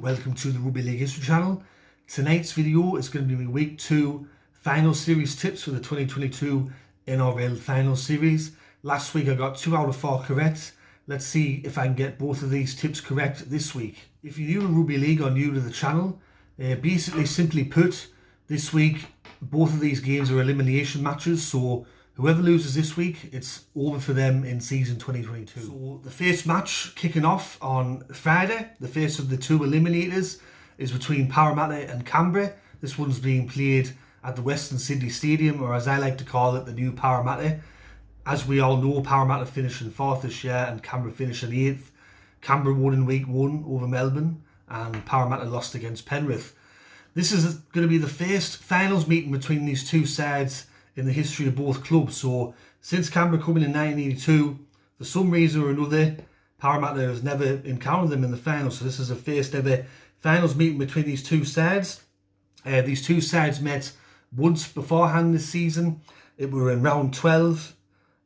welcome to the Rugby League History channel. Tonight's video is going to be my Week 2 Final Series tips for the 2022 NRL Finals Series. Last week I got 2 out of 4 correct. Let's see if I can get both of these tips correct this week. If you're new to Rugby League or new to the channel, basically simply put, this week both of these games are elimination matches, so whoever loses this week, it's over for them in season 2022. So the first match kicking off on Friday, the first of the 2 eliminators, is between Parramatta and Canberra. This one's being played at the Western Sydney Stadium, or as I like to call it, the new Parramatta. As we all know, Parramatta finished in 4th this year and Canberra finished in 8th. Canberra won in week 1 over Melbourne and Parramatta lost against Penrith. This is going to be the first finals meeting between these two sides in the history of both clubs. So since Canberra coming in 1982, for some reason or another, Parramatta has never encountered them in the finals. So this is the first ever finals meeting between these two sides. These two sides met once beforehand this season. It were in round 12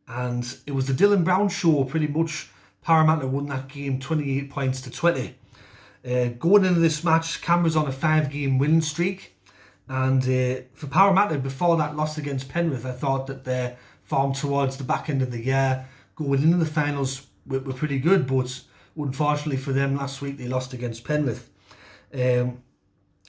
and it was the Dylan Brown show pretty much. Parramatta won that game 28 points to 20. Going into this match, Canberra's on a 5-game winning streak. And for Parramatta, before that loss against Penrith, I thought that their form towards the back end of the year, going into the finals, were pretty good. But unfortunately for them, last week they lost against Penrith.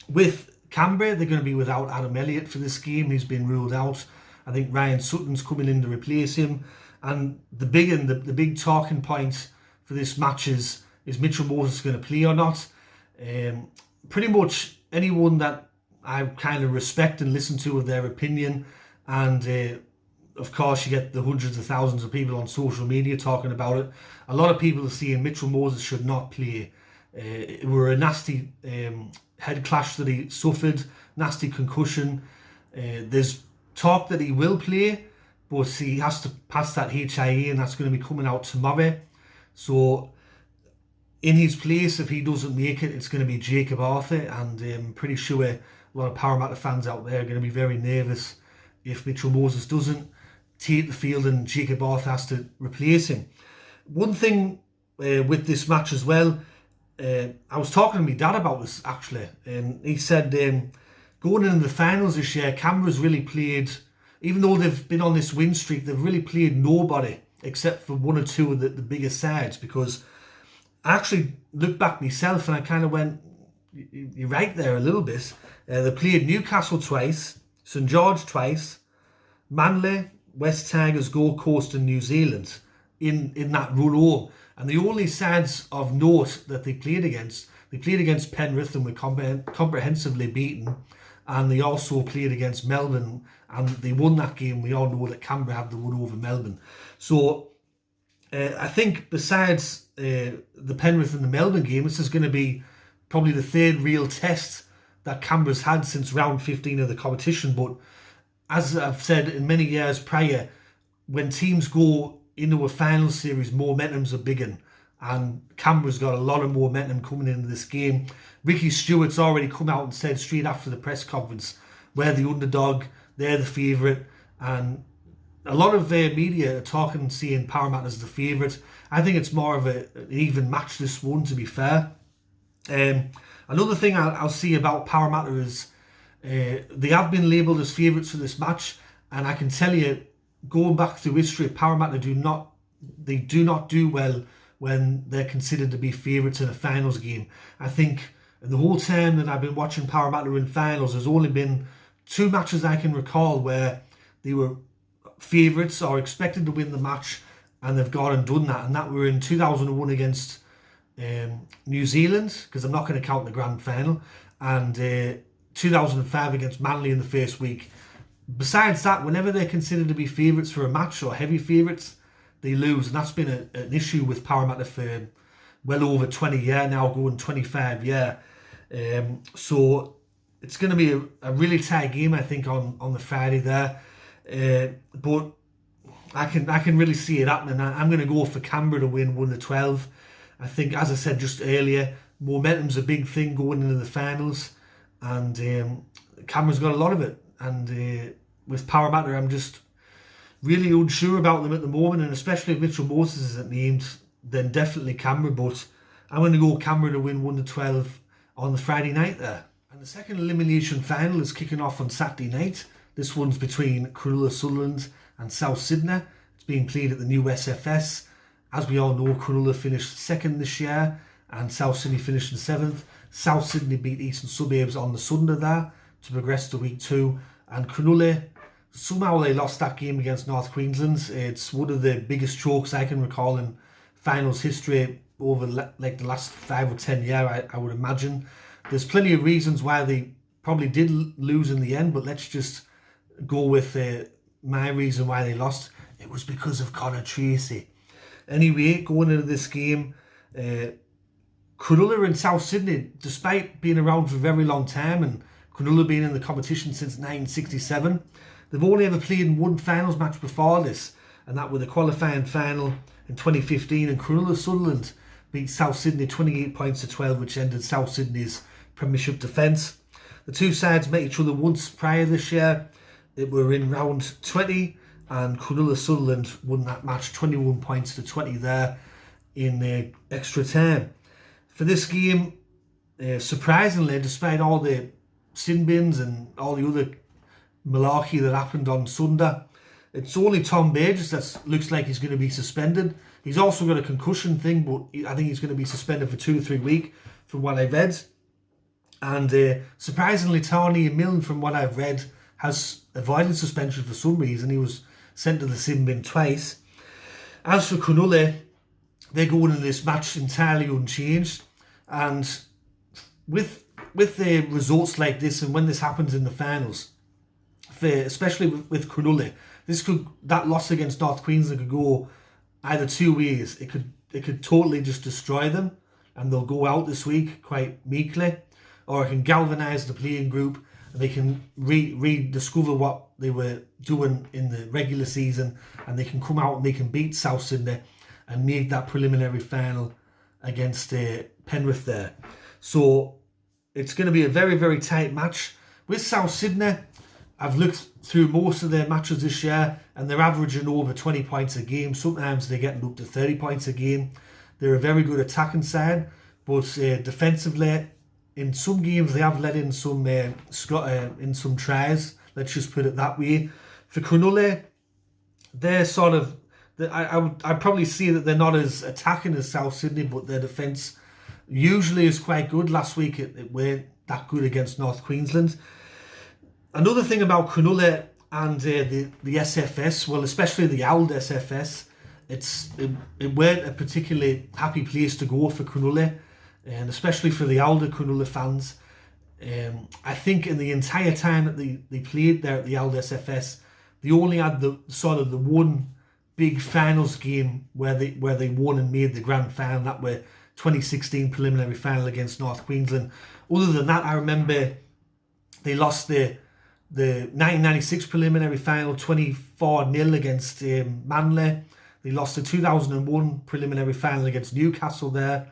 With Canberra, they're going to be without Adam Elliott for this game. He's been ruled out. I think Ryan Sutton's coming in to replace him. And the big talking point for this match is Mitchell Moses going to play or not? Pretty much anyone that I kind of respect and listen to of their opinion, and of course you get the hundreds of thousands of people on social media talking about it. A lot of people are saying Mitchell Moses should not play. It were a nasty head clash that he suffered, nasty concussion. There's talk that he will play, but he has to pass that HIA and that's going to be coming out tomorrow. So in his place, if he doesn't make it, it's going to be Jacob Arthur, and I'm pretty sure a lot of Parramatta fans out there are going to be very nervous if Mitchell Moses doesn't take the field and Jacob Arthur has to replace him. One thing with this match as well, I was talking to my dad about this actually, and he said going into the finals this year, Canberra's really played, even though they've been on this win streak, they've really played nobody except for 1 or 2 of the biggest sides. Because I actually looked back myself and I kind of went, you're right there a little bit. They played Newcastle twice, St George twice, Manly, West Tigers, Gold Coast and New Zealand in that run home. And the only sides of note that they played against Penrith and were comprehensively beaten. And they also played against Melbourne and they won that game. We all know that Canberra had the win over Melbourne. So I think besides the Penrith and the Melbourne game, this is going to be probably the 3rd real test that Canberra's had since round 15 of the competition. But as I've said in many years prior, when teams go into a final series, momentum's a big one. And Canberra's got a lot of momentum coming into this game. Ricky Stewart's already come out and said straight after the press conference, we're the underdog, they're the favourite. And a lot of media are talking, saying Parramatta as the favourite. I think it's more of an even match, this one, to be fair. Another thing I'll see about Parramatta is they have been labelled as favourites for this match, and I can tell you, going back through history, Parramatta do not do well when they're considered to be favourites in a finals game. I think in the whole time that I've been watching Parramatta in finals, there's only been 2 matches I can recall where they were favourites or expected to win the match and they've gone and done that, and that were in 2001 against New Zealand, because I'm not going to count the grand final, and 2005 against Manly in the first week. Besides that, whenever they're considered to be favourites for a match or heavy favourites, they lose, and that's been an issue with Parramatta for well over 20 years now, going 25 years. So it's going to be a really tight game, I think, on the Friday there. But I can really see it happening. I'm going to go for Canberra to win 1-12. I think, as I said just earlier, momentum's a big thing going into the finals, and Canberra's got a lot of it. And with Parramatta, I'm just really unsure about them at the moment, and especially if Mitchell Moses isn't named, then definitely Canberra. But I'm going to go Canberra to win 1-12. on the Friday night there. And the second elimination final is kicking off on Saturday night. This one's between Cronulla-Sutherland and South Sydney. It's being played at the new SFS. As we all know, Cronulla finished second this year and South Sydney finished in 7th. South Sydney beat Eastern Suburbs on the Sunday there to progress to week 2. And Cronulla, somehow they lost that game against North Queensland. It's one of the biggest chokes I can recall in finals history over like the last 5 or 10 years, I would imagine. There's plenty of reasons why they probably did lose in the end, but let's just go with my reason why they lost. It was because of Connor Tracy. Anyway, going into this game, Cronulla and South Sydney, despite being around for a very long time and Cronulla being in the competition since 1967, they've only ever played in one finals match before this, and that was the qualifying final in 2015, and Cronulla-Sutherland beat South Sydney 28 points to 12, which ended South Sydney's premiership defence. The two sides met each other once prior this year. It were in round 20, and Cronulla-Sutherland won that match 21 points to 20 there in extra time. For this game, surprisingly, despite all the sin bins and all the other malarkey that happened on Sunday, it's only Tom Burgess that looks like he's going to be suspended. He's also got a concussion thing, but I think he's going to be suspended for 2 or 3 weeks from what I've read. And surprisingly, Tony Milne, from what I've read, has avoided suspension for some reason. He was sent to the sin bin twice. As for Cronulla, they're going into this match entirely unchanged. And with the results like this, and when this happens in the finals, especially with Cronulla, that loss against North Queensland could go either 2 ways. It could totally just destroy them, and they'll go out this week quite meekly, or it can galvanise the playing group, and they can rediscover what they were doing in the regular season, and they can come out and they can beat South Sydney and make that preliminary final against Penrith there. So it's going to be a very, very tight match. With South Sydney, I've looked through most of their matches this year, and they're averaging over 20 points a game. Sometimes they're getting up to 30 points a game. They're a very good attacking side, but defensively, in some games they have let in some tries. Let's just put it that way. For Cronulla, they're sort of, I'd probably say that they're not as attacking as South Sydney, but their defence usually is quite good. Last week it weren't that good against North Queensland. Another thing about Cronulla and the SFS, well, especially the old SFS, it weren't a particularly happy place to go for Cronulla, and especially for the older Cronulla fans. I think in the entire time that they played there at the old SFS, they only had the one big finals game where they won and made the grand final. That were 2016 preliminary final against North Queensland. Other than that, I remember they lost the 1996 preliminary final 24-0 against Manly. They lost the 2001 preliminary final against Newcastle there.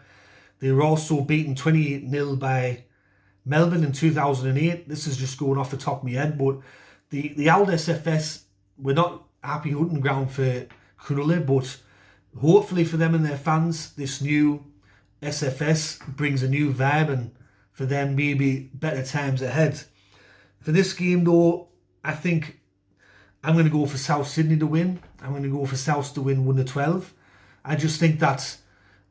They were also beaten 28-0 by Melbourne in 2008. This is just going off the top of my head, but the old SFS were not happy hunting ground for Cronulla, but hopefully for them and their fans, this new SFS brings a new vibe, and for them maybe better times ahead. For this game though, I think I'm going to go for South Sydney to win. I'm going to go for South to win 1-12. I just think that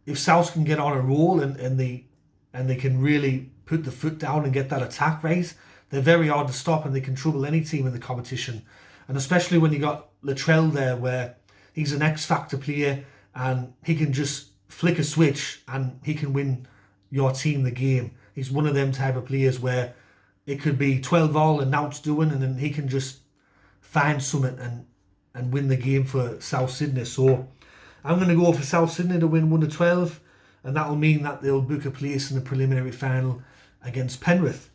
if South can get on a roll and they can really put the foot down and get that attack right, they're very hard to stop, and they can trouble any team in the competition. And especially when you got Latrell there, where he's an X-factor player and he can just flick a switch and he can win your team the game. He's one of them type of players where it could be 12-all and now it's doing, and then he can just find something and win the game for South Sydney. So I'm going to go for South Sydney to win 1-12, and that'll mean that they'll book a place in the preliminary final against Penrith.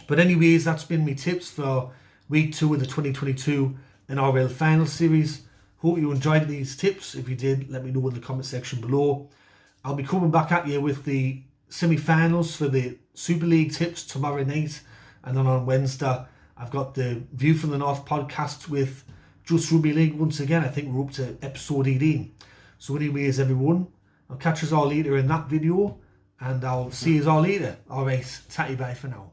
But anyways, that's been my tips for week 2 of the 2022 NRL Finals series. Hope you enjoyed these tips. If you did, let me know in the comment section below. I'll be coming back at you with the semi-finals for the Super League tips tomorrow night, and then on Wednesday I've got the View from the North podcast with Just Rugby League once again. I think we're up to episode 18. So anyways everyone, I'll catch us all later in that video, and I'll see you all later. All right, tatty bye for now.